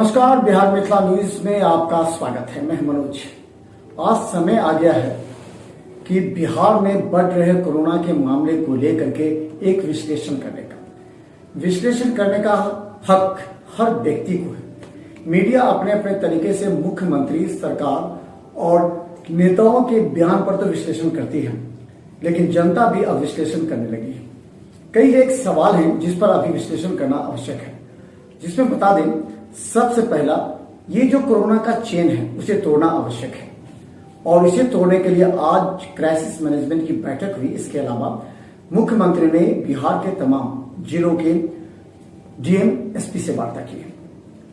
नमस्कार, बिहार मिथिला न्यूज में आपका स्वागत है। मैं मनोज। आज समय आ गया है कि बिहार में बढ़ रहे कोरोना के मामले को लेकर के एक विश्लेषण करने का हक हर व्यक्ति को है। मीडिया अपने अपने तरीके से मुख्यमंत्री, सरकार और नेताओं के बयान पर तो विश्लेषण करती है, लेकिन जनता भी अब विश्लेषण करने लगी है। कई एक सवाल हैं जिस पर अभी विश्लेषण करना आवश्यक है, जिसमें बता दें सबसे पहला, ये जो कोरोना का चेन है उसे तोड़ना आवश्यक है और इसे तोड़ने के लिए आज क्राइसिस मैनेजमेंट की बैठक हुई। इसके अलावा मुख्यमंत्री ने बिहार के तमाम जिलों के डीएम, एसपी से वार्ता की है।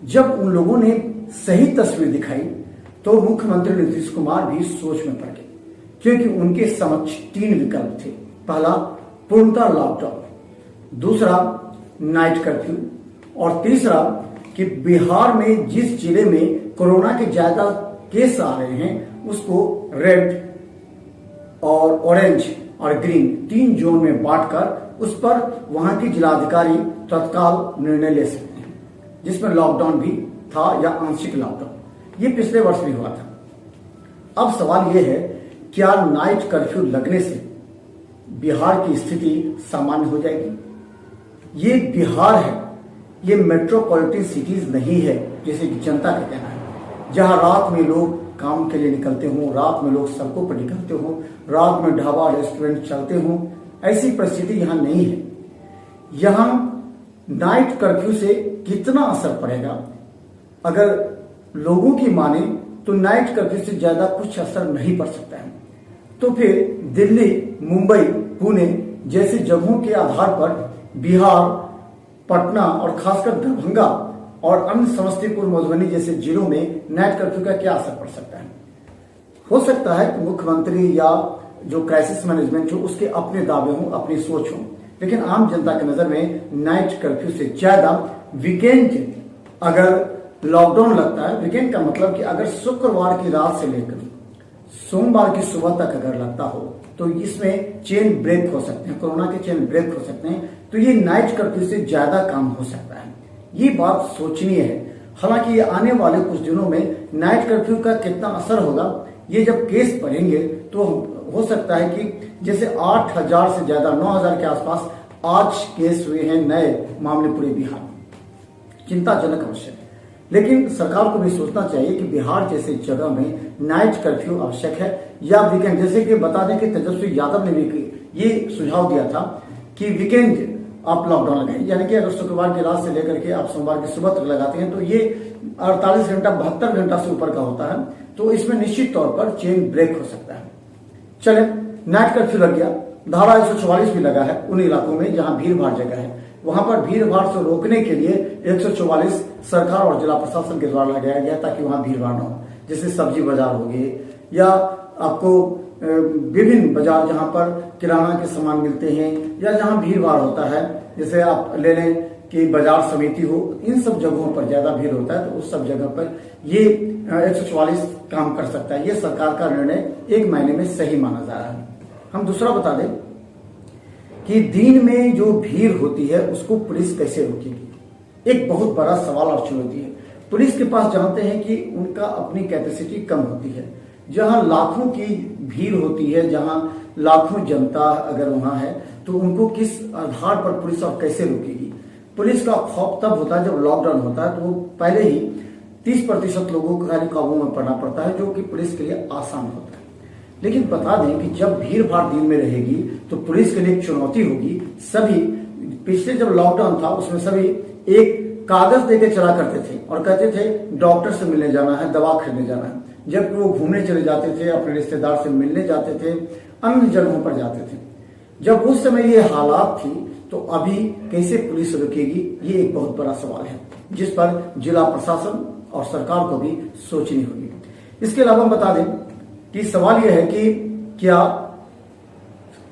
जब उन लोगों ने सही तस्वीर दिखाई तो मुख्यमंत्री नीतीश कुमार भी सोच में पड़ गए, क्योंकि उनके समक्ष 3 विकल्प थे। पहला, पूर्णतः लॉकडाउन, दूसरा नाइट कर्फ्यू और तीसरा कि बिहार में जिस जिले में कोरोना के ज्यादा केस आ रहे हैं उसको रेड और ऑरेंज और ग्रीन 3 जोन में बांटकर उस पर वहां की जिलाधिकारी तत्काल निर्णय ले सकते हैं, जिसमें लॉकडाउन भी था या आंशिक लॉकडाउन। ये पिछले वर्ष भी हुआ था। अब सवाल यह है, क्या नाइट कर्फ्यू लगने से बिहार की स्थिति सामान्य हो जाएगी? ये बिहार है, ये मेट्रोपॉलिटन सिटीज नहीं है जैसे कि जनता का कहना है, जहां रात में लोग काम के लिए निकलते हों, रात में लोग सड़कों पर निकलते हों, रात में ढाबा रेस्टोरेंट चलते हों। ऐसी परिस्थिति यहां नहीं है। यहां नाइट कर्फ्यू से कितना असर पड़ेगा? अगर लोगों की माने तो नाइट कर्फ्यू से ज्यादा कुछ असर नहीं पड़ सकता है। तो फिर दिल्ली, मुंबई, पुणे जैसी जगहों के आधार पर बिहार, पटना और खासकर दरभंगा और अन्य समस्तीपुर, मधुबनी जैसे जिलों में नाइट कर्फ्यू का क्या असर पड़ सकता है? हो सकता है कि मुख्यमंत्री या जो क्राइसिस मैनेजमेंट हो उसके अपने दावे हों, अपनी सोच हो, लेकिन आम जनता की नजर में नाइट कर्फ्यू से ज्यादा वीकेंड अगर लॉकडाउन लगता है, वीकेंड का मतलब कि अगर शुक्रवार की रात से लेकर सोमवार की सुबह तक अगर लगता हो तो इसमें चेन ब्रेक हो सकते हैं, कोरोना के चेन ब्रेक हो सकते हैं। तो ये नाइट कर्फ्यू से ज्यादा काम हो सकता है। ये बात सोचनीय है। हालांकि ये आने वाले कुछ दिनों में नाइट कर्फ्यू का कितना असर होगा, ये जब केस बढ़ेंगे तो हो सकता है कि जैसे 8,000 से ज्यादा 9,000 के आसपास आज केस हुए हैं, नए मामले पूरे बिहार में। चिंताजनक अवश्य है, लेकिन सरकार को भी सोचना चाहिए कि बिहार जैसे जगह में नाइट कर्फ्यू आवश्यक है या वीकेंड। जैसे कि बता दें कि तेजस्वी यादव ने भी ये सुझाव दिया था कि वीकेंड आप लॉकडाउन लगाएं, यानी कि अगर शुक्रवार की रात से लेकर के आप सोमवार की सुबह तक लगाते हैं तो ये 48 घंटा 72 घंटा से ऊपर का होता है, तो इसमें निश्चित तौर पर चेन ब्रेक हो सकता है। चले, नाइट कर्फ्यू लग गया, धारा 144 भी लगा है उन इलाकों में जहां भीड़ भाड़ जगह है। वहां पर भीड़ भाड़ से रोकने के लिए 144 सरकार और जिला प्रशासन के द्वारा लगाया गया ताकि वहां भीड़ भाड़ न हो। जैसे सब्जी बाजार हो गए या आपको विभिन्न बाजार जहां पर किराना के सामान मिलते हैं या जहां भीड़ भाड़ होता है, जैसे आप ले लें कि बाजार समिति हो, इन सब जगहों पर ज्यादा भीड़ होता है तो उस सब जगह पर ये 144 काम कर सकता है। ये सरकार का निर्णय एक महीने में सही माना जा रहा है। हम दूसरा बता दें कि दिन में जो भीड़ होती है उसको पुलिस कैसे रोकेगी? एक बहुत बड़ा सवाल और चुनौती है। पुलिस के पास जानते हैं कि उनका अपनी कैपेसिटी कम होती है। जहां लाखों की भीड़ होती है, जहां लाखों जनता अगर वहां है तो उनको किस आधार पर पुलिस और कैसे रोकेगी? पुलिस का खौफ तब होता है जब लॉकडाउन होता है, तो वो पहले ही 30% लोगों को खाली काबू में पड़ना पड़ता है, जो कि पुलिस के लिए आसान होता है। लेकिन बता दें कि जब भीड़ भाड़ दिन में रहेगी तो पुलिस के लिए एक चुनौती होगी। सभी पिछले जब लॉकडाउन था उसमें सभी एक कागज देके चला करते थे और कहते थे डॉक्टर से मिलने जाना है, दवा खरीदने जाना है, जबकि वो घूमने चले जाते थे, अपने रिश्तेदार से मिलने जाते थे, अन्य जगहों पर जाते थे। जब उस समय ये हालात थी तो अभी कैसे पुलिस रुकेगी? ये एक बहुत बड़ा सवाल है जिस पर जिला प्रशासन और सरकार को भी सोचनी होगी। इसके अलावा बता दें कि सवाल यह है कि क्या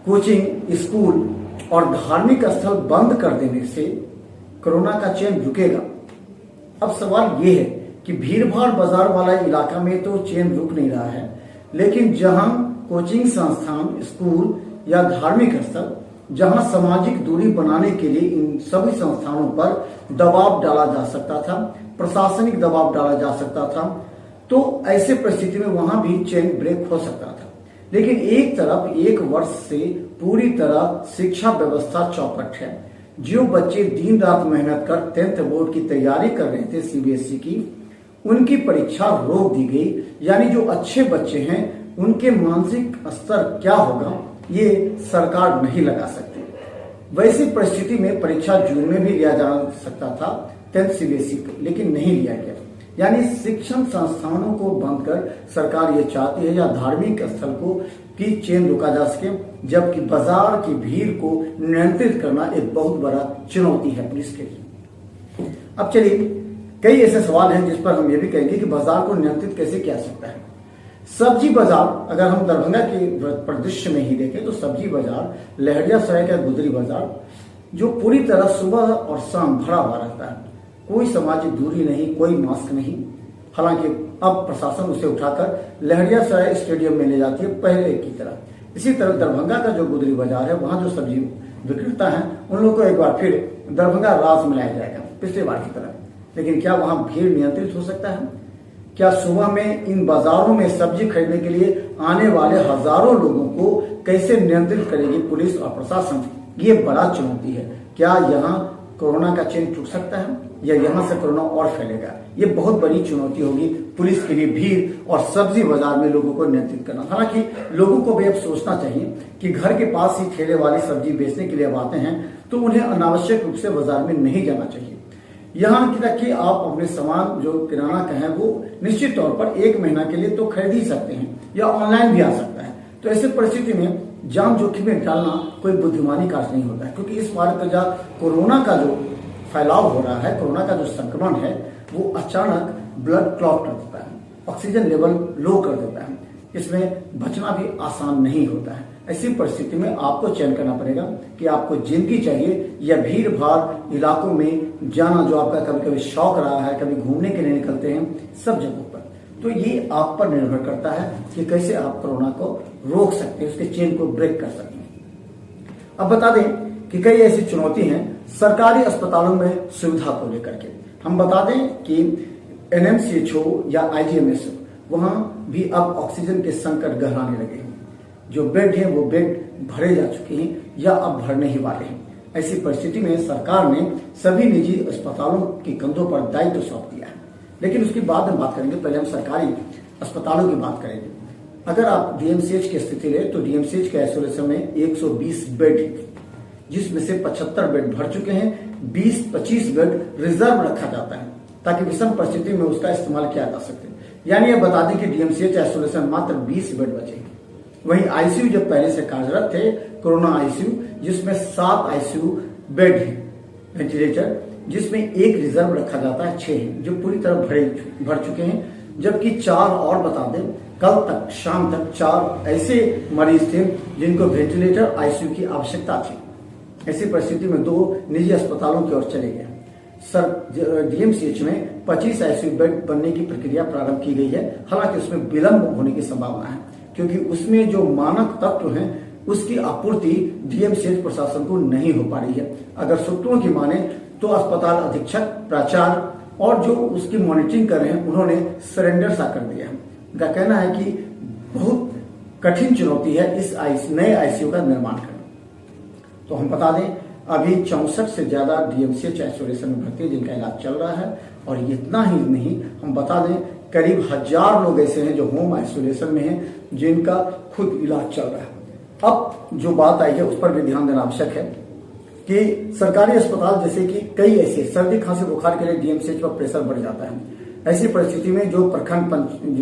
कोचिंग, स्कूल और धार्मिक स्थल बंद कर देने से कोरोना का चेन रुकेगा? अब सवाल यह है कि भीड़ भाड़ बाजार वाला इलाका में तो चेन रुक नहीं रहा है, लेकिन जहां कोचिंग संस्थान, स्कूल या धार्मिक स्थल, जहां सामाजिक दूरी बनाने के लिए इन सभी संस्थानों पर दबाव डाला जा सकता था, प्रशासनिक दबाव डाला जा सकता था, तो ऐसे परिस्थिति में वहां भी चेन ब्रेक हो सकता था। लेकिन एक तरफ 1 वर्ष से पूरी तरह शिक्षा व्यवस्था चौपट है। जो बच्चे दिन रात मेहनत कर 10th बोर्ड की तैयारी कर रहे थे सीबीएसई की, उनकी परीक्षा रोक दी गई। यानी जो अच्छे बच्चे हैं उनके मानसिक स्तर क्या होगा ये सरकार नहीं लगा सकती। वैसी परिस्थिति में परीक्षा जून में भी लिया जा सकता था 10th सीबीएसई को, लेकिन नहीं लिया गया। यानी शिक्षण संस्थानों को बंद कर सरकार ये चाहती है या धार्मिक स्थल को की चेन रोका जा सके, जबकि बाजार की भीड़ को नियंत्रित करना एक बहुत बड़ा चुनौती है पुलिस के लिए। अब चलिए, कई ऐसे सवाल हैं जिस पर हम ये भी कहेंगे कि बाजार को नियंत्रित कैसे किया सकता है। सब्जी बाजार, अगर हम दरभंगा के परिदृश्य में ही देखें तो सब्जी बाजार, लहरियासराय का गुदरी बाजार, जो पूरी तरह सुबह और शाम भरा हुआ रहता है। कोई सामाजिक दूरी नहीं, कोई मास्क नहीं। हालांकि अब प्रशासन उसे उठाकर लहरियासराय स्टेडियम में ले जाती है पहले की तरह। इसी तरह दरभंगा का जो गुदरी बाजार है, वहां जो सब्जी विक्रेता है उन लोगों को एक बार फिर दरभंगा राज में लाया जाएगा पिछले बार की तरह। लेकिन क्या वहां भीड़ नियंत्रित हो सकता है? क्या सुबह में इन बाजारों में सब्जी खरीदने के लिए आने वाले हजारों लोगों को कैसे नियंत्रित करेगी पुलिस और प्रशासन? ये बड़ा चुनौती है। क्या यहाँ कोरोना का चेन टूट सकता है या यहाँ से कोरोना और फैलेगा? ये बहुत बड़ी चुनौती होगी पुलिस के लिए, भीड़ और सब्जी बाजार में लोगों को नियंत्रित करना। हालांकि लोगों को भी अब सोचना चाहिए कि घर के पास ही ठेले वाले सब्जी बेचने के लिए अब आते हैं तो उन्हें अनावश्यक रूप से बाजार में नहीं जाना चाहिए। यहाँ की तक कि आप अपने सामान जो किराना का है वो निश्चित तौर पर 1 महीना के लिए तो खरीद ही सकते हैं या ऑनलाइन भी आ सकता है। तो ऐसे परिस्थिति में जान जोखिम में डालना कोई बुद्धिमानी कार्य नहीं होता है, क्योंकि इस बार का कोरोना का जो फैलाव हो रहा है, कोरोना का जो संक्रमण है, वो अचानक ब्लड क्लॉट कर देता है, ऑक्सीजन लेवल लो कर देता है। इसमें बचना भी आसान नहीं होता है। ऐसी परिस्थिति में आपको चयन करना पड़ेगा कि आपको जिंदगी चाहिए या भीड़ भाड़ इलाकों में जाना, जो आपका कभी कभी शौक रहा है, कभी घूमने के लिए निकलते हैं सब जगहों पर। तो ये आप पर निर्भर करता है कि कैसे आप कोरोना को रोक सकते हैं, उसके चेन को ब्रेक कर सकते हैं। अब बता दें कि कई ऐसी चुनौती हैं सरकारी अस्पतालों में सुविधा को लेकर के। हम बता दें कि एनएमसीएच हो या आईजीएमएस हो, वहां भी अब ऑक्सीजन के संकट गहराने लगे हैं। जो बेड हैं वो बेड भरे जा चुके हैं या अब भरने ही वाले हैं। ऐसी परिस्थिति में सरकार ने सभी निजी अस्पतालों के कंधों पर दायित्व सौंप दिया है। लेकिन उसकी बाद में बात करेंगे, पहले हम सरकारी अस्पतालों की बात करेंगे। अगर आप डीएमसीएच की स्थिति ले तो डीएमसीएच के आइसोलेशन में 120 बेड है, जिसमें से 75 बेड भर चुके हैं। 20-25 बेड रिजर्व रखा जाता है ताकि विषम परिस्थिति में उसका इस्तेमाल किया जा सके। यानी ये बता दें कि डीएमसीएच आइसोलेशन मात्र 20 बेड बचे। वहीं आईसीयू जब पहले से कार्यरत थे, कोरोना आईसीयू, जिसमें 7 आईसीयू बेड है, वेंटिलेटर, जिसमें 1 रिजर्व रखा जाता है, 6 हैं जो पूरी तरह भर चुके हैं। जबकि 4 और बता दें, कल तक शाम तक 4 ऐसे मरीज थे जिनको वेंटिलेटर आईसीयू की आवश्यकता थी। ऐसी परिस्थिति में 2 निजी अस्पतालों की ओर चले गए। सर डीएमसीएच में 25 आईसीयू बेड बनने की प्रक्रिया प्रारंभ की गई है। हालांकि उसमें विलंब होने की संभावना है, क्योंकि उसमें जो मानक तत्व हैं उसकी आपूर्ति डीएमसीएच प्रशासन को नहीं हो पा रही है। अगर सूत्रों की माने तो अस्पताल अधीक्षक, प्राचार्य और जो उसकी मॉनिटरिंग कर रहे हैं उन्होंने सरेंडर सा कर दिया है। उनका कहना है कि बहुत कठिन चुनौती है इस नए आईसीयू का निर्माण करना। तो हम बता दें अभी 64 से ज्यादा डीएमसीएच आइसोलेशन में भर्ती है जिनका इलाज चल रहा है। और इतना ही नहीं, हम बता दें करीब 1000 लोग ऐसे हैं जो होम आइसोलेशन में हैं जिनका खुद इलाज चल रहा है। अब जो बात आई है उस पर भी ध्यान देना आवश्यक है कि सरकारी अस्पताल जैसे कि कई ऐसे सर्दी खांसी बुखार के लिए डीएमसीएच पर प्रेशर बढ़ जाता है। ऐसी परिस्थिति में जो प्रखंड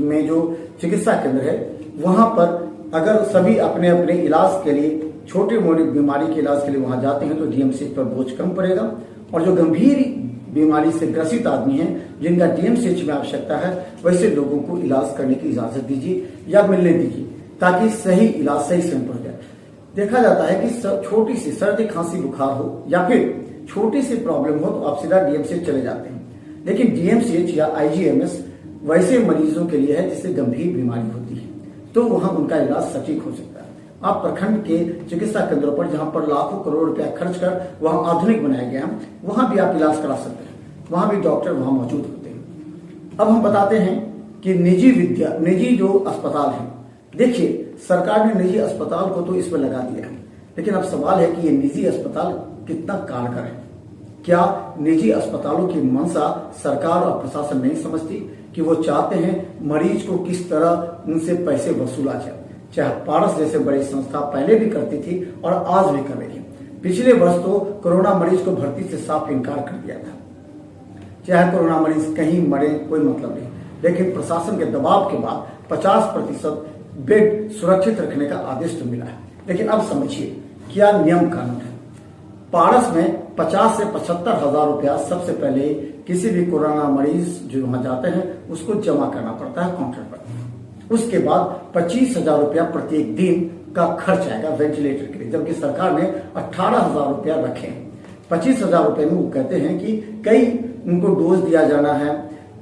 में जो चिकित्सा केंद्र है वहां पर अगर सभी अपने अपने इलाज के लिए, छोटी मोटी बीमारी के इलाज के लिए वहां जाते हैं तो डीएमसीएच पर बोझ कम पड़ेगा। और जो गंभीर बीमारी से ग्रसित आदमी हैं जिनका डीएमसीएच में आवश्यकता है, वैसे लोगों को इलाज करने की इजाजत दीजिए या मिलने दीजिए ताकि सही इलाज सही समय पर हो जाए। देखा जाता है कि छोटी सी सर्दी खांसी बुखार हो या फिर छोटी सी प्रॉब्लम हो तो आप सीधा डीएमसीएच चले जाते हैं। लेकिन डीएमसीएच या आईजीएमएस वैसे मरीजों के लिए है जिससे गंभीर बीमारी होती है, तो वहां उनका इलाज सटीक हो सकता है। आप प्रखंड के चिकित्सा केंद्रों पर जहां पर लाखों करोड़ रुपया खर्च कर वहां आधुनिक बनाया गया है, वहां भी आप इलाज करा सकते हैं। वहां भी डॉक्टर वहां मौजूद होते हैं। अब हम बताते हैं कि निजी जो अस्पताल हैं, देखिए सरकार ने निजी अस्पताल को तो इस पर लगा दिया है, लेकिन अब सवाल है कि ये निजी अस्पताल कितना कारगर है। क्या निजी अस्पतालों की मंशा सरकार और प्रशासन नहीं समझती कि वो चाहते हैं मरीज को किस तरह उनसे पैसे वसूला जाए, चाहे पारस जैसे बड़ी संस्था पहले भी करती थी और आज भी कर रही है। पिछले वर्ष तो कोरोना मरीज को भर्ती से साफ इनकार कर दिया था, चाहे कोरोना मरीज कहीं मरे कोई मतलब नहीं, लेकिन प्रशासन के दबाव के बाद 50% बेड सुरक्षित रखने का आदेश तो मिला है। लेकिन अब समझिए क्या नियम कानून है। पारस में 50 से 75 हजार रुपया सबसे पहले किसी भी कोरोना मरीज जो वहां जाते हैं उसको जमा करना पड़ता है काउंटर पर। उसके बाद 25 हजार रुपया प्रत्येक दिन का खर्च आएगा वेंटिलेटर के लिए, जबकि सरकार ने 18 हजार रुपया रखे हैं। 25 हजार रुपये में वो कहते हैं कि कई उनको डोज दिया जाना है,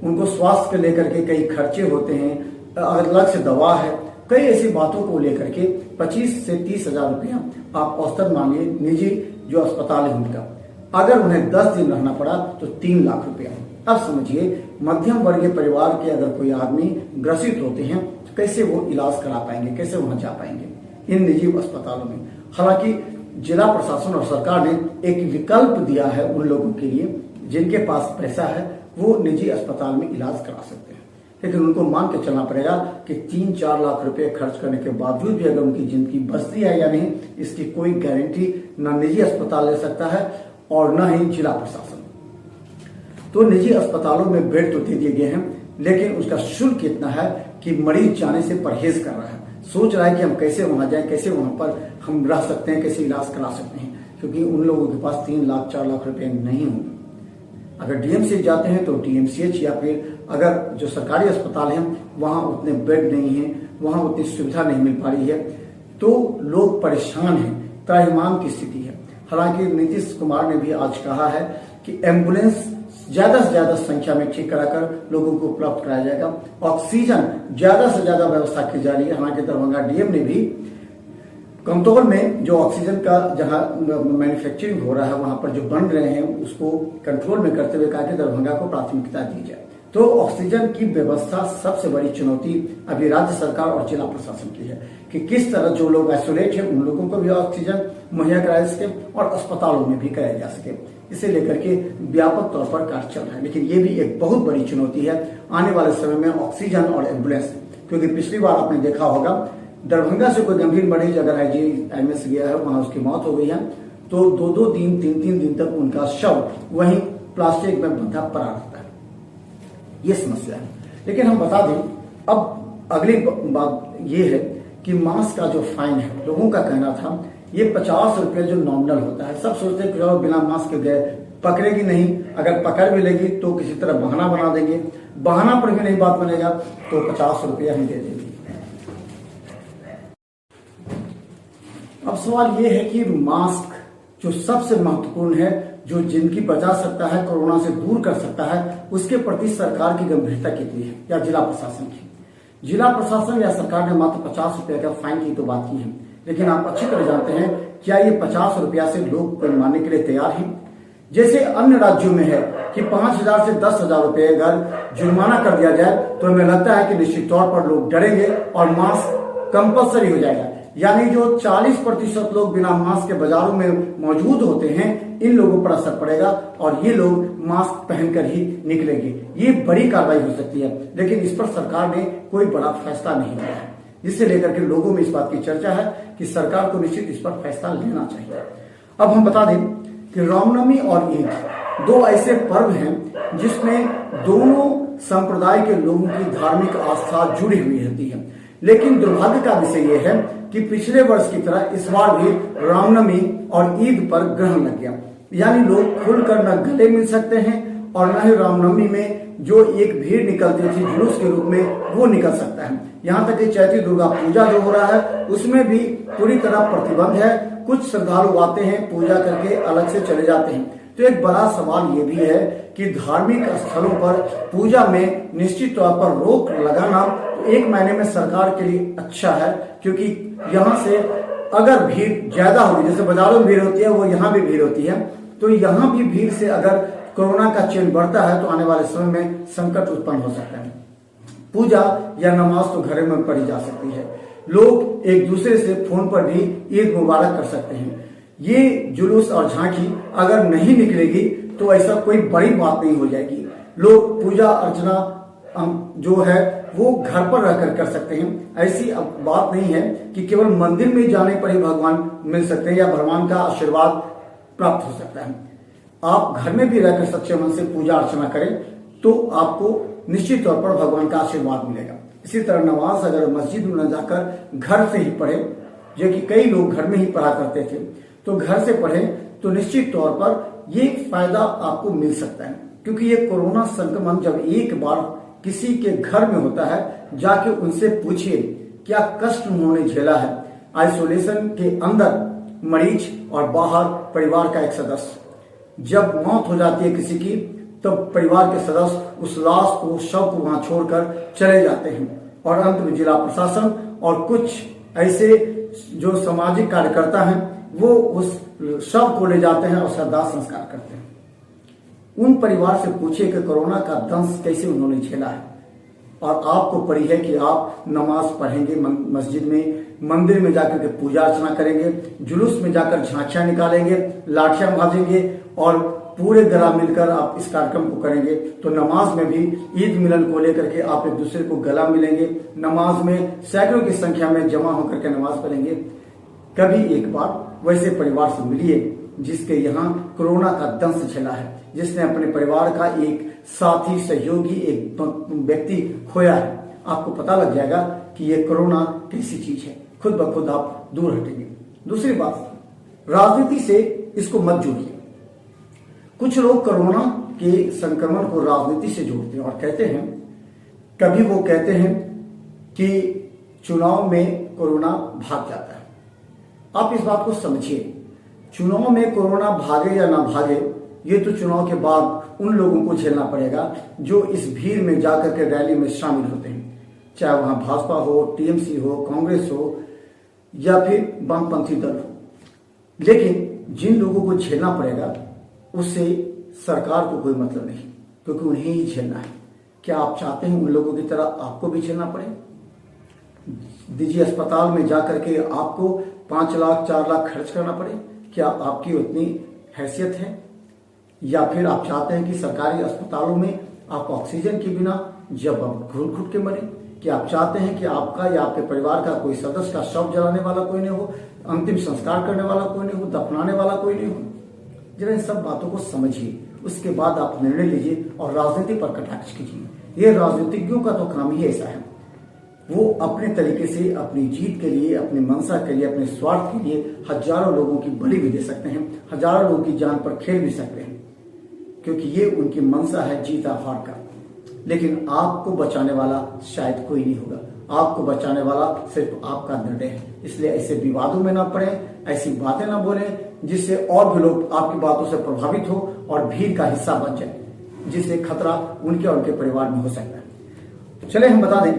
उनको स्वास्थ्य को लेकर के कई खर्चे होते हैं, अलग से दवा है, कई ऐसी बातों को लेकर के 25 से 30 हजार रुपया आप औसतन मानिए निजी जो अस्पताल है उनका, अगर उन्हें 10 दिन रहना पड़ा तो 3 लाख रुपया। अब समझिए मध्यम वर्गीय परिवार के अगर कोई आदमी ग्रसित होते हैं तो कैसे वो इलाज करा पाएंगे, कैसे वहां जा पाएंगे इन निजी अस्पतालों में। हालांकि जिला प्रशासन और सरकार ने एक विकल्प दिया है उन लोगों के लिए जिनके पास पैसा है, वो निजी अस्पताल में इलाज करा सकते हैं, लेकिन उनको मान के चलना पड़ेगा कि 3-4 लाख रुपए खर्च करने के बावजूद भी अगर उनकी जिंदगी बचती है या नहीं, इसकी कोई गारंटी न निजी अस्पताल ले सकता है और न ही जिला प्रशासन। तो निजी अस्पतालों में बेड तो दे दिए गए हैं, लेकिन उसका शुल्क इतना है कि मरीज जाने से परहेज कर रहा है, सोच रहा है कि हम कैसे वहां जाएं, कैसे वहां पर हम रह सकते हैं, कैसे इलाज करा सकते हैं, क्योंकि उन लोगों के पास 3 लाख 4 लाख रुपए नहीं होंगे। अगर डीएमसीएच जाते हैं तो डीएमसीएच या फिर अगर जो सरकारी अस्पताल हैं वहां उतने बेड नहीं है, वहां उतनी सुविधा नहीं मिल पा रही है, तो लोग परेशान हैं, त्राहिमाम की स्थिति है। हालांकि नीतीश कुमार ने भी आज कहा है कि एम्बुलेंस ज्यादा से ज्यादा संख्या में ठीक कराकर लोगों को उपलब्ध कराया जाएगा, ऑक्सीजन ज्यादा से ज्यादा व्यवस्था की जा रही है। हालांकि दरभंगा डीएम ने भी कमतौल में जो ऑक्सीजन का जहां मैन्युफैक्चरिंग हो रहा है वहां पर जो बन रहे हैं उसको कंट्रोल में करते हुए कहा कि दरभंगा को प्राथमिकता दी जाए। तो ऑक्सीजन की व्यवस्था सबसे बड़ी चुनौती अभी राज्य सरकार और जिला प्रशासन की है कि किस तरह जो लोग आइसोलेट हैं उन लोगों को भी ऑक्सीजन मुहैया कराया सके और अस्पतालों में भी कराया जा सके। इसे लेकर के व्यापक तौर पर कार्य चल रहा है, लेकिन ये भी एक बहुत बड़ी चुनौती है आने वाले समय में ऑक्सीजन और एम्बुलेंस, क्योंकि पिछली बार आपने देखा होगा दरभंगा से कोई गंभीर मरीज अगर आईजीआईएमएस गया है, वहां उसकी मौत हो गई है, तो 2-2 दिन 3-3 दिन तक उनका शव वहीं प्लास्टिक में बंधा पड़ा रहता है। ये समस्या है। लेकिन हम बता दें अब अगली बात ये है कि मास्क का जो फाइन है, लोगों का कहना था ये 50 रुपये जो नॉमिनल होता है, सब सोचते हैं कि बिना मास्क के गए, पकड़ेगी नहीं, अगर पकड़ भी लेगी तो किसी तरह बहाना बना देंगे, बहाना पर भी नहीं बात बनेगा तो 50 रुपया ही दे देंगे। अब सवाल ये है कि मास्क जो सबसे महत्वपूर्ण है, जो जिंदगी बचा सकता है, कोरोना से दूर कर सकता है, उसके प्रति सरकार की गंभीरता कितनी है या जिला प्रशासन की। जिला प्रशासन या सरकार ने मात्र 50 रुपया का फाइन की तो बात की है, लेकिन आप अच्छी तरह जानते हैं क्या ये 50 रुपया से लोग मानने के लिए तैयार हैं। जैसे अन्य राज्यों में है कि 5,000 से 10,000 रुपये अगर जुर्माना कर दिया जाए तो हमें लगता है कि निश्चित तौर पर लोग डरेंगे और मास्क कंपलसरी हो जाएगा। यानी जो 40% लोग बिना मास्क के बाजारों में मौजूद होते हैं, इन लोगों पर असर पड़ेगा और ये लोग मास्क पहनकर ही निकलेंगे। ये बड़ी कार्रवाई हो सकती है, लेकिन इस पर सरकार ने कोई बड़ा फैसला नहीं लिया है, जिससे लेकर के लोगों में इस बात की चर्चा है कि सरकार को निश्चित इस पर फैसला लेना चाहिए। अब हम बता दें कि रामनवमी और ईद 2 ऐसे पर्व हैं जिसमें दोनों संप्रदाय के लोगों की धार्मिक आस्था जुड़ी हुई रहती है, लेकिन दुर्भाग्य का विषय यह है कि पिछले वर्ष की तरह इस बार भी रामनवमी और ईद पर ग्रहण लग गया, यानी लोग खुलकर न गले मिल सकते हैं और न ही रामनवमी में जो एक भीड़ निकलती थी जुलूस के रूप में वो निकल सकता है। यहाँ तक कि चैती दुर्गा पूजा जो हो रहा है उसमें भी पूरी तरह प्रतिबंध है। कुछ श्रद्धालु आते हैं, पूजा करके अलग से चले जाते हैं। तो एक बड़ा सवाल ये भी है कि धार्मिक स्थलों पर पूजा में निश्चित तौर पर रोक लगाना एक महीने में सरकार के लिए अच्छा है, क्योंकि यहाँ से अगर भीड़ ज्यादा होगी, जैसे बाजारों में भीड़ होती है वो यहाँ भी भीड़ होती है, तो यहाँ भी भीड़ से अगर कोरोना का चेन बढ़ता है तो आने वाले समय में संकट उत्पन्न हो सकता है। पूजा या नमाज तो घरों में पढ़ी जा सकती है। लोग एक दूसरे से फोन पर भी ईद मुबारक कर सकते हैं। ये जुलूस और झांकी अगर नहीं निकलेगी तो ऐसा कोई बड़ी बात नहीं हो जाएगी। लोग पूजा अर्चना जो है वो घर पर रहकर कर सकते हैं। ऐसी बात नहीं है कि केवल मंदिर में जाने पर ही भगवान मिल सकते हैं या भगवान का आशीर्वाद प्राप्त हो सकता है। आप घर में भी रहकर सच्चे मन से पूजा अर्चना करें तो आपको निश्चित तौर पर भगवान का आशीर्वाद मिलेगा। इसी तरह नमाज अगर मस्जिद में न जाकर घर से ही पढ़े, जो कि कई लोग घर में ही पढ़ा करते थे, तो घर से पढ़े तो निश्चित तौर पर ये फायदा आपको मिल सकता है। क्योंकि ये कोरोना संक्रमण जब एक बार किसी के घर में होता है, जाके उनसे पूछिए क्या कष्ट उन्होंने झेला है। आइसोलेशन के अंदर मरीज और बाहर परिवार का एक सदस्य, जब मौत हो जाती है किसी की तब परिवार के सदस्य उस लाश को, शव को वहां छोड़कर चले जाते हैं और अंत में जिला प्रशासन और कुछ ऐसे जो सामाजिक कार्यकर्ता हैं वो उस शव को ले जाते हैं और दाह संस्कार करते हैं। उन परिवार से पूछिए कि कोरोना का दंश कैसे उन्होंने झेला है। और आपको पड़ी है कि आप नमाज पढ़ेंगे मस्जिद में, मंदिर में जाकर के पूजा अर्चना करेंगे, जुलूस में जाकर झांकियां निकालेंगे, लाठियां भाजेंगे और पूरे गला मिलकर आप इस कार्यक्रम को करेंगे। तो नमाज में भी ईद मिलन को लेकर के आप एक दूसरे को गला मिलेंगे। नमाज में सैकड़ों की संख्या में जमा होकर के नमाज पढ़ेंगे। कभी एक बार वैसे परिवार से मिलिए जिसके यहाँ कोरोना का दंश झेला है, जिसने अपने परिवार का एक साथी, सहयोगी, एक व्यक्ति खोया है। आपको पता लग जाएगा कि ये कोरोना कैसी चीज है। खुद ब खुद आप दूर हटेंगे। दूसरी बात, राजनीति से इसको मत जोड़िए। कुछ लोग कोरोना के संक्रमण को राजनीति से जोड़ते हैं और कहते हैं, कभी वो कहते हैं कि चुनाव में कोरोना भाग जाता है। आप इस बात को समझिए, चुनाव में कोरोना भागे या ना भागे, ये तो चुनाव के बाद उन लोगों को झेलना पड़ेगा जो इस भीड़ में जाकर के रैली में शामिल होते हैं, चाहे वहां भाजपा हो, टीएमसी हो, कांग्रेस हो या फिर वामपंथी दल हो। लेकिन जिन लोगों को झेलना पड़ेगा उससे सरकार को कोई मतलब नहीं, क्योंकि उन्हें ही झेलना है। क्या आप चाहते हैं उन लोगों की तरह आपको भी झेलना पड़े? निजी अस्पताल में जाकर के आपको 5 लाख 4 लाख खर्च करना पड़े? क्या आपकी उतनी हैसियत है? या फिर आप चाहते हैं कि सरकारी अस्पतालों में आप ऑक्सीजन के बिना जब आप घुट घुट के मरें? क्या आप चाहते हैं कि आपका या आपके परिवार का कोई सदस्य का शव जलाने वाला कोई नहीं हो, अंतिम संस्कार करने वाला कोई नहीं हो, दफनाने वाला कोई नहीं हो? जरा इन सब बातों को समझिए, उसके बाद आप निर्णय लीजिए और राजनीति पर कटाक्ष कीजिए। ये राजनीतिज्ञों का तो काम ही ऐसा है, वो अपने तरीके से अपनी जीत के लिए, अपनी मंशा के लिए, अपने स्वार्थ के लिए हजारों लोगों की बलि भी दे सकते हैं, हजारों लोगों की जान पर खेल भी सकते हैं, क्योंकि ये उनकी मंशा है जीता हार का। लेकिन आपको बचाने वाला शायद कोई नहीं होगा, आपको बचाने वाला सिर्फ आपका निर्णय है। इसलिए ऐसे विवादों में ना पड़े, ऐसी बातें ना बोलें जिससे और भी लोग आपकी बातों से प्रभावित हो और भीड़ का हिस्सा बन जाए, जिससे खतरा उनके और उनके परिवार में हो सकता है। चले हम बता दें,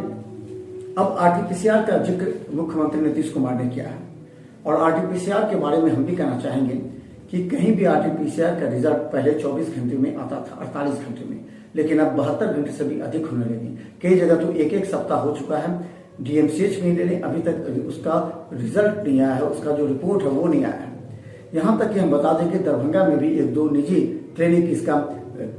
अब आरटीपीसीआर का जिक्र मुख्यमंत्री नीतीश कुमार ने किया है और आरटीपीसीआर के बारे में हम भी कहना चाहेंगे कि कहीं भी आरटीपीसीआर का रिजल्ट पहले 24 घंटे में आता था, 48 घंटे में, लेकिन अब 72 घंटे से भी अधिक होने लगी। कई जगह तो एक सप्ताह हो चुका है। डीएमसीएच में ले लें, अभी तक उसका रिजल्ट नहीं आया है, उसका जो रिपोर्ट है वो नहीं आया है। यहाँ तक कि हम बता दें कि दरभंगा में भी 1-2 निजी क्लिनिक इसका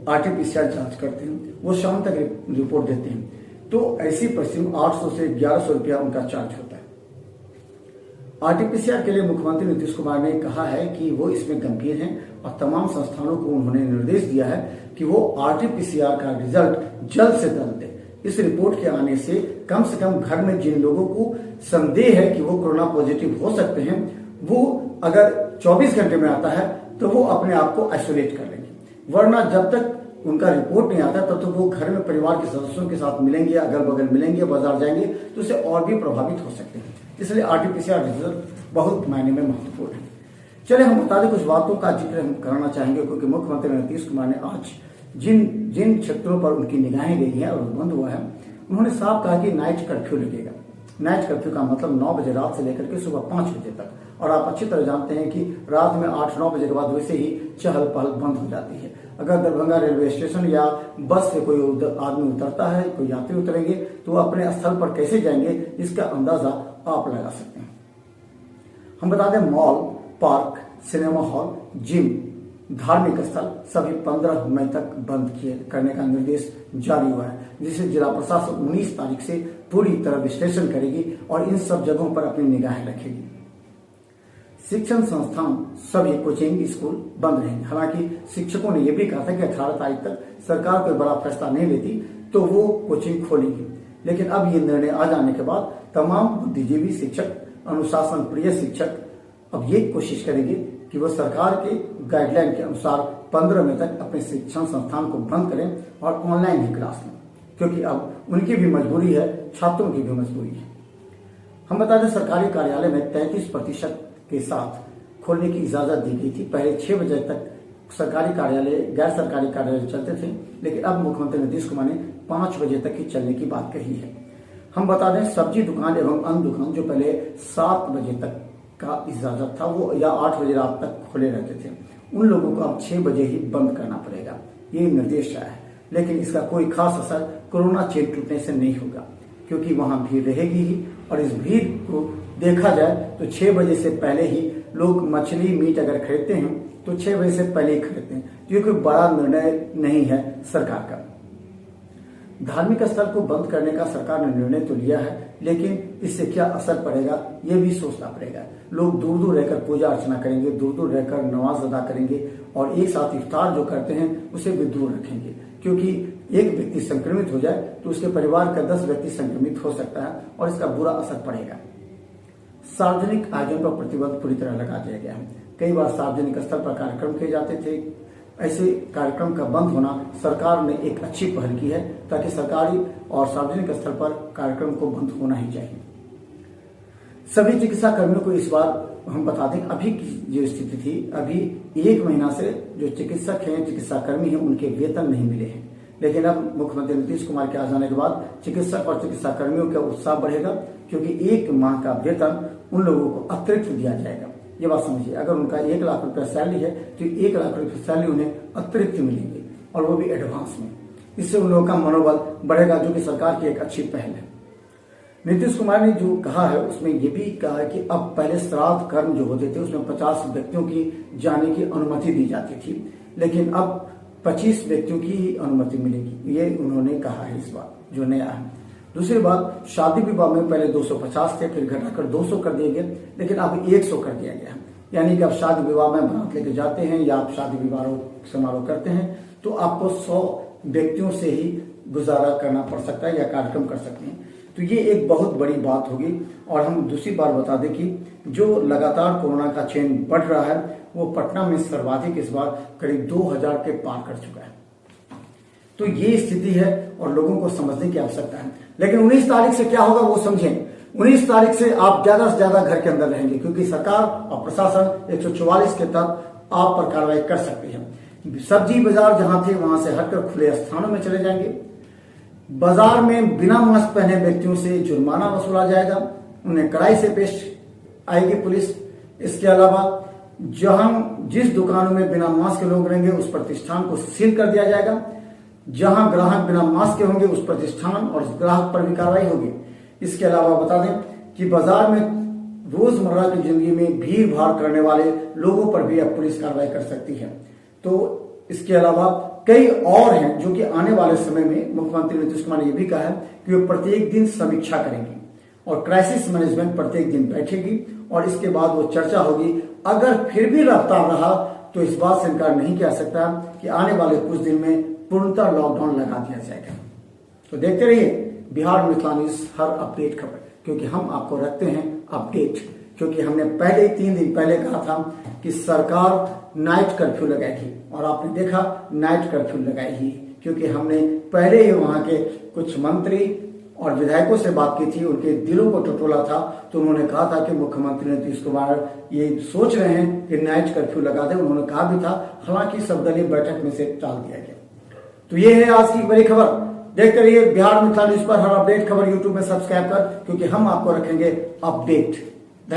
आरटीपीसीआर जांच करते हैं, वो शाम तक रिपोर्ट देते हैं। तो ऐसी परिस्थिति में 800 से 1100 रुपया उनका चार्ज होता है। आरटीपीसीआर के लिए मुख्यमंत्री नीतीश कुमार ने कहा है कि वो इसमें गंभीर हैं और तमाम संस्थानों को उन्होंने निर्देश दिया है कि वो आरटीपीसीआर का रिजल्ट जल्द से जल्द दे। इस रिपोर्ट के आने से कम घर में जिन लोगों को संदेह है कि वो कोरोना पॉजिटिव हो सकते हैं, वो अगर 24 घंटे में आता है तो वो अपने आप को आइसोलेट कर लेंगे, वरना जब तक उनका रिपोर्ट नहीं आता तब तो वो घर में परिवार के सदस्यों के साथ मिलेंगे, अगल बगल मिलेंगे, बाजार जाएंगे, तो उससे और भी प्रभावित हो सकते हैं। इसलिए आरटीपीसीआर रिजल्ट बहुत मायने में महत्वपूर्ण है। चले हम बता दें, कुछ बातों का जिक्र हम करना चाहेंगे, क्योंकि मुख्यमंत्री नीतीश कुमार ने आज जिन क्षेत्रों पर उनकी निगाहें गई हैं और बंद हुआ है, उन्होंने साफ कहा कि नाइट कर्फ्यू लगेगा। नाइट कर्फ्यू का मतलब 9 बजे रात से लेकर के सुबह 5 बजे तक। और आप अच्छी तरह जानते हैं कि रात में 8-9 बजे के बाद वैसे ही चहल पहल बंद हो जाती है। अगर दरभंगा रेलवे स्टेशन या बस से कोई आदमी उतरता है, कोई यात्री उतरेंगे, तो वो अपने स्थल पर कैसे जाएंगे इसका अंदाजा आप लगा सकते हैं। हम बता दें, mall, park, cinema hall, gym, धार्मिक स्थल सभी 15 मई तक बंद करने का निर्देश जारी हुआ है, जिसे जिला प्रशासन 19 तारीख से पूरी तरह विश्लेषण करेगी और इन सब जगहों पर अपनी निगाहें रखेगी। शिक्षण संस्थान सभी कोचिंग स्कूल बंद रहेंगे। हालांकि शिक्षकों ने यह भी कहा था कि 18 तारीख तक सरकार कोई बड़ा फैसला नहीं लेती तो वो कोचिंग खोलेंगे, लेकिन अब ये निर्णय आ जाने के बाद तमाम बुद्धिजीवी शिक्षक, अनुशासन प्रिय शिक्षक अब ये कोशिश करेंगे कि वो सरकार के गाइडलाइन के अनुसार 15 मई तक अपने शिक्षण संस्थान को बंद करें और ऑनलाइन ही क्लास लें, क्योंकि अब उनकी भी मजबूरी है, छात्रों की भी मजबूरी है। हम बता दें, सरकारी कार्यालय में 33% के साथ खोलने की इजाजत दी गई थी। पहले 6 बजे तक सरकारी कार्यालय, गैर सरकारी कार्यालय चलते थे, लेकिन अब मुख्यमंत्री नीतीश कुमार ने 5 बजे तक ही चलने की बात कही है। हम बता दें, सब्जी दुकान एवं अन्य दुकान जो पहले 7 बजे तक का इजाजत था वो या 8 बजे रात तक खुले रहते थे, उन लोगों को अब 6 बजे ही बंद करना पड़ेगा। ये निर्देश आया है, लेकिन इसका कोई खास असर कोरोना चेन टूटने से नहीं होगा, क्योंकि वहां भीड़ रहेगी ही। और इस भीड़ को देखा जाए तो 6 बजे से पहले ही लोग मछली मीट अगर खरीदते हैं तो 6 बजे से पहले ही खरीदते हैं। तो ये कोई बड़ा निर्णय नहीं है सरकार का। धार्मिक स्थल को बंद करने का सरकार ने निर्णय तो लिया है, लेकिन इससे क्या असर पड़ेगा ये भी सोचना पड़ेगा। लोग दूर दूर रहकर पूजा अर्चना करेंगे, दूर दूर रहकर नमाज अदा करेंगे और एक साथ इफ्तार जो करते हैं उसे भी दूर रखेंगे, क्योंकि एक व्यक्ति संक्रमित हो जाए तो उसके परिवार का 10 व्यक्ति संक्रमित हो सकता है और इसका बुरा असर पड़ेगा। सार्वजनिक आयोजन पर प्रतिबंध पूरी तरह लगा दिया गया है। कई बार सार्वजनिक स्तर पर कार्यक्रम किए जाते थे, ऐसे कार्यक्रम का बंद होना सरकार ने एक अच्छी पहल की है, ताकि सरकारी और सार्वजनिक स्तर पर कार्यक्रम को बंद होना ही चाहिए। सभी चिकित्सा कर्मियों को इस बार हम बता दें, अभी की जो स्थिति थी, अभी 1 महीना से जो चिकित्सक हैं, चिकित्सा कर्मी हैं, उनके वेतन नहीं मिले हैं। लेकिन अब मुख्यमंत्री नीतीश कुमार के आ जाने के बाद चिकित्सक और चिकित्सा कर्मियों का उत्साह बढ़ेगा, क्योंकि 1 माह का वेतन उन लोगों को अतिरिक्त दिया जाएगा। ये बात समझिए, अगर उनका 1 लाख रुपया सैलरी है तो 1 लाख रुपये सैलरी उन्हें अतिरिक्त मिलेंगे, और वो भी एडवांस में। इससे उन लोगों का मनोबल बढ़ेगा, जो कि सरकार की एक अच्छी पहल है। नीतीश कुमार ने जो कहा है उसमें ये भी कहा है कि अब पहले श्राद्ध कर्म जो होते थे उसमें 50 व्यक्तियों की जाने की अनुमति दी जाती थी, लेकिन अब 25 व्यक्तियों की ही अनुमति मिलेगी, ये उन्होंने कहा है इस बार जो नया है। दूसरी बात, शादी विवाह में पहले 250 थे, फिर घटाकर 200 कर दिए गए, लेकिन अब 100 कर दिया गया है। यानी कि आप शादी विवाह में बारात लेके जाते हैं या आप शादी विवाह समारोह करते हैं तो आपको 100 व्यक्तियों से ही गुजारा करना पड़ सकता है या कार्यक्रम कर सकते हैं। तो ये एक बहुत बड़ी बात होगी। और हम दूसरी बात बता दें कि जो लगातार कोरोना का चेन बढ़ रहा है वो पटना में सर्वाधिक इस बार करीब 2000 के पार कर चुका है। तो ये स्थिति है और लोगों को समझने की आवश्यकता है। लेकिन 19 तारीख से क्या होगा वो समझें। 19 तारीख से आप ज्यादा से ज्यादा घर के अंदर रहेंगे, क्योंकि सरकार और प्रशासन 144 के तहत आप पर कार्रवाई कर सकती है। सब्जी बाजार जहां थे वहां से हटकर खुले स्थानों में चले जाएंगे। बाजार में बिना मास्क पहने व्यक्तियों से जुर्माना वसूला जाएगा, उन्हें कड़ाई से पेश आएगी पुलिस। इसके अलावा जिस दुकानों में बिना मास्क के लोग रहेंगे उस प्रतिष्ठान को सील कर दिया जाएगा। जहां ग्राहक बिना मास्क के होंगे उस प्रतिष्ठान और ग्राहक पर भी कार्रवाई होगी। इसके अलावा बता दें कि बाजार में रोजमर्रा की जिंदगी में भीड़ भाड़ करने वाले लोगों पर भी अब पुलिस कार्रवाई कर सकती है। तो इसके अलावा कई और हैं जो कि आने वाले समय में मुख्यमंत्री नीतीश कुमार ने यह भी कहा है कि वो प्रत्येक दिन समीक्षा करेंगे और क्राइसिस मैनेजमेंट प्रत्येक दिन बैठेगी और इसके बाद वो चर्चा होगी। अगर फिर भी रफ्तार रहा तो इस बात से इनकार नहीं किया सकता कि आने वाले कुछ दिन में पूर्णतः लॉकडाउन लगा दिया जाएगा। तो देखते रहिए बिहार मिथिला न्यूज हर अपडेट खबर, क्योंकि हम आपको रखते हैं अपडेट। क्योंकि हमने पहले 3 दिन पहले कहा था कि सरकार नाइट कर्फ्यू लगाएगी और आपने देखा नाइट कर्फ्यू लगाई ही, क्योंकि हमने पहले ही वहां के कुछ मंत्री और विधायकों से बात की थी, उनके दिलों को टटोला था। तो उन्होंने कहा था कि मुख्यमंत्री नीतीश कुमार ये सोच रहे हैं कि नाइट कर्फ्यू लगा दें। उन्होंने कहा भी था, हालांकि सर्वदलीय बैठक में से टाल दिया गया। तो ये है आज की बड़ी खबर। देखते रहिए बिहार मिथिला न्यूज पर हर अपडेट खबर यूट्यूब में सब्सक्राइब कर, क्योंकि हम आपको रखेंगे अपडेट।